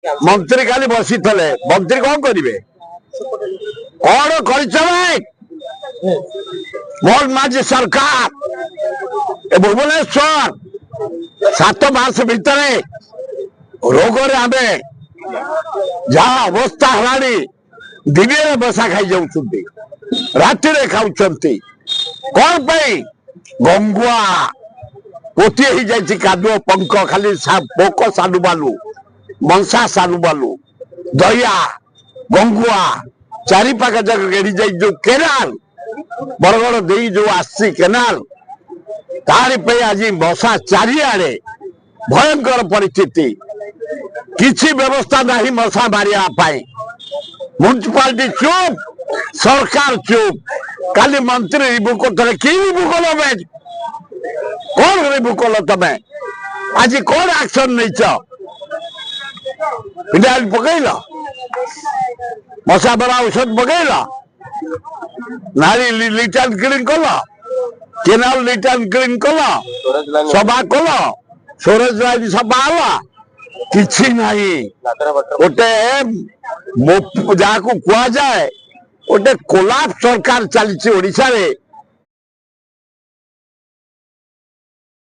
मंत्री खाली बसी थे मंत्री कौन करेंगे कौन कर मोहन माझी सरकार भुवनेश्वर 7 मास भितर रोगरे आम जहाँ अवस्था है दिन बसा खाई जाऊँ राति खाऊं कौन पाई गंगुआ पोती ही जाइए कादुओ पंख खाली पोक सालु बालू मंसा सालु बालू दया गंगुआ चारिपाख जगह गेड़ी जा जो केनाल बरगड़ दे जो आसी केनाल तारी पे आज मशा चारिआडे भयंकर परिस्थिति किसी व्यवस्था नहीं मशा मारिया म्युनिसिपालिटी चुप सरकार चुप काली मंत्री रिभ्यू करते कि रिभ्यू कल कौन रिभ्यू कल तमें आज कौन एक्शन नहीं फिनाइल पकईल मशा बड़ा औषध पकईल नारी लिटल क्लीन कल केनाल लिटल क्लीन कल सभा कल सोरेज लाइन सभा हला किसी नहीं गोटे जहाँ को कह जाए गोटे कोलाप सरकार चली ओडिशा रे